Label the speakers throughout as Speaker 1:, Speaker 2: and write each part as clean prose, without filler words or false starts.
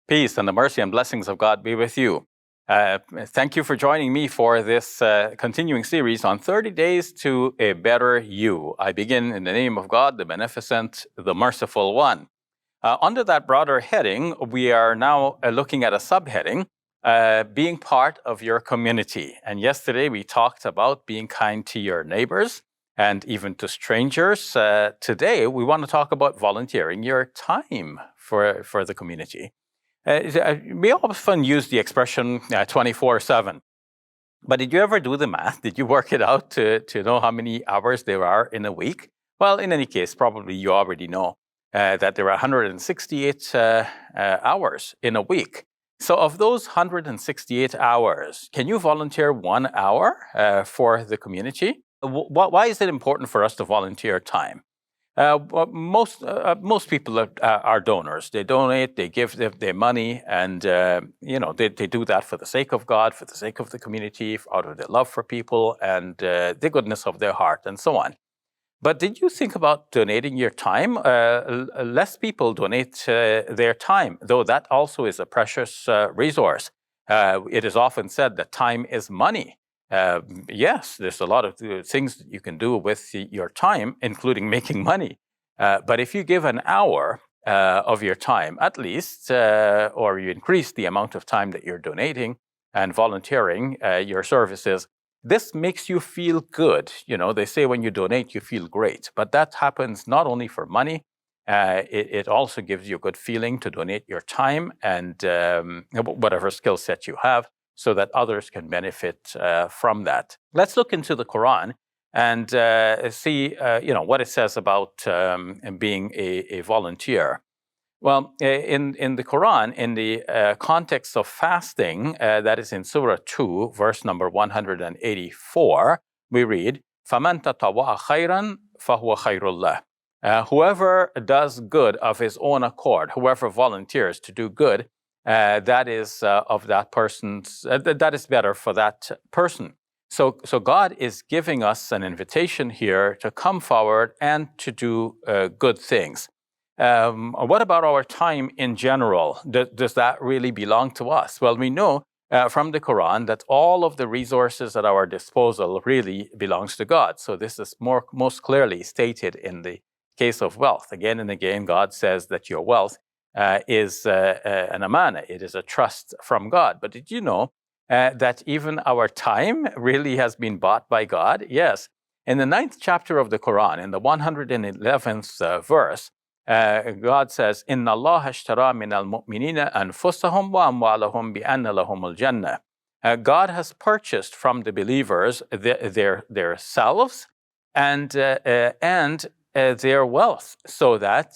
Speaker 1: Peace and the mercy and blessings of God be with you. Thank you for joining me for this continuing series on 30 Days to a Better You. I begin in the name of God, the Beneficent, the Merciful One. Under that broader heading, we are now looking at a subheading, being part of your community. And yesterday we talked about being kind to your neighbors and even to strangers. Today we want to talk about volunteering your time for the community. We often use the expression 24/7. But did you ever do the math? Did you work it out to know how many hours there are in a week? Well, in any case, probably you already know that there are 168 hours in a week. So of those 168 hours, can you volunteer 1 hour for the community? Why is it important for us to volunteer time? Most people are donors. They donate, they give their money, and they do that for the sake of God, for the sake of the community, out of their love for people and the goodness of their heart, and so on. But did you think about donating your time? Less people donate their time, though that also is a precious resource. It is often said that time is money. Yes, there's a lot of things that you can do with your time, including making money. But if you give an hour of your time, at least, or you increase the amount of time that you're donating and volunteering your services, this makes you feel good. You know, they say when you donate, you feel great. But that happens not only for money, it also gives you a good feeling to donate your time and whatever skill set you have, so that others can benefit from that. Let's look into the Quran and see what it says about being a volunteer. Well, in the Quran, in the context of fasting, that is in Surah 2, verse number 184, we read, فَمَنْ تَطَوَّعَ خَيْرًا فَهُوَ خَيْرُ اللَّهِ. Whoever does good of his own accord, whoever volunteers to do good, that is of that person's. That is better for that person. So God is giving us an invitation here to come forward and to do good things. What about our time in general? Does that really belong to us? Well, we know from the Quran that all of the resources at our disposal really belongs to God. So this is most clearly stated in the case of wealth. Again and again, God says that your wealth is an amana. It is a trust from God. But did you know that even our time really has been bought by God? Yes. In the 9th chapter of the Quran, in the 111th verse, God says, "Inna Allah ashtara min al-mu'minina anfusahum wa amwalahum bi anna lahumul jannah." God has purchased from the believers their selves and their wealth, so that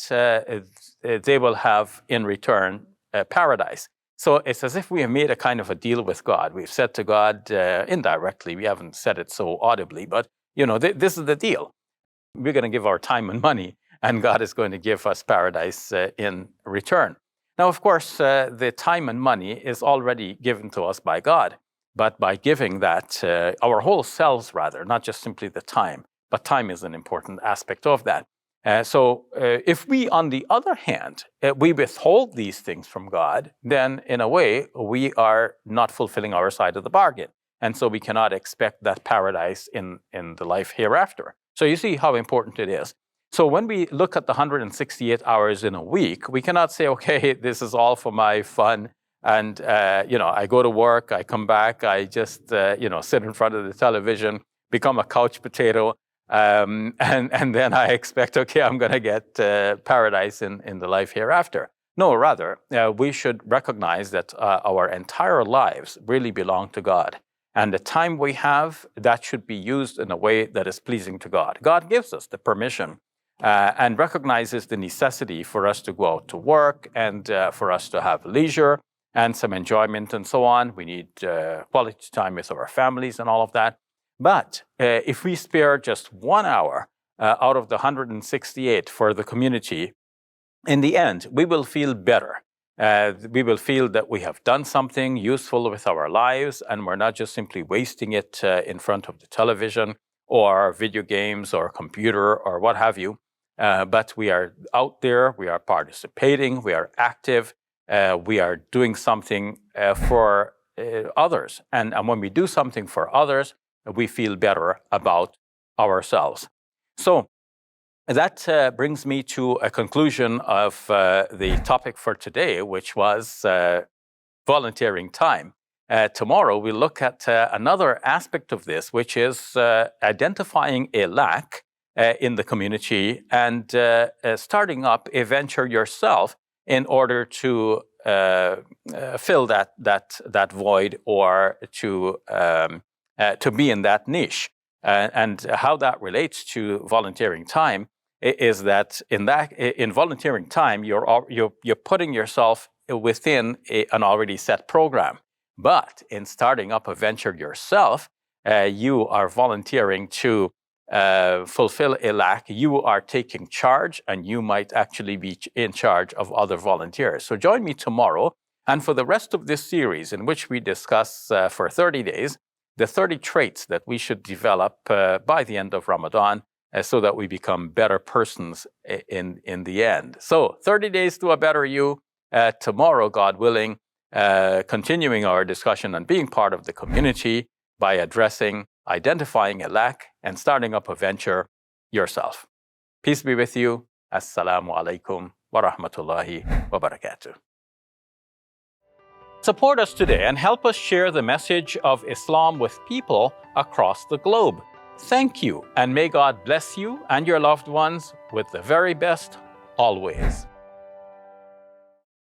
Speaker 1: they will have in return paradise. So it's as if we have made a kind of a deal with God. We've said to God indirectly, we haven't said it so audibly, but this is the deal. We're going to give our time and money, and God is going to give us paradise in return. Now, of course, the time and money is already given to us by God, but by giving that, our whole selves rather, not just simply the time, but time is an important aspect of that. So if we, on the other hand, we withhold these things from God, then in a way, we are not fulfilling our side of the bargain. And so we cannot expect that paradise in the life hereafter. So you see how important it is. So when we look at the 168 hours in a week, we cannot say, okay, this is all for my fun. And, I go to work, I come back, I just, sit in front of the television, become a couch potato, and then I expect, okay, I'm going to get paradise in the life hereafter. No, rather, we should recognize that our entire lives really belong to God. And the time we have, that should be used in a way that is pleasing to God. God gives us the permission and recognizes the necessity for us to go out to work and for us to have leisure and some enjoyment and so on. We need quality time with our families and all of that. But if we spare just 1 hour out of the 168 for the community, in the end, we will feel better. We will feel that we have done something useful with our lives, and we're not just simply wasting it in front of the television or video games or computer or what have you. But we are out there, we are participating, we are active, we are doing something for others. And when we do something for others, we feel better about ourselves. So that brings me to a conclusion of the topic for today, which was volunteering time. Tomorrow, we'll look at another aspect of this, which is identifying a lack in the community and starting up a venture yourself in order to fill that void or to be in that niche. And how that relates to volunteering time is that in volunteering time, you're putting yourself within an already set program. But in starting up a venture yourself, you are volunteering to fulfill a lack. You are taking charge, and you might actually be in charge of other volunteers. So join me tomorrow, and for the rest of this series, in which we discuss for 30 days, the 30 traits that we should develop by the end of Ramadan so that we become better persons in the end. So 30 days to a better you. Tomorrow, God willing, continuing our discussion on being part of the community by identifying a lack and starting up a venture yourself. Peace be with you. Assalamu alaikum wa rahmatullahi wa barakatuh. Support us today and help us share the message of Islam with people across the globe. Thank you, and may God bless you and your loved ones with the very best always.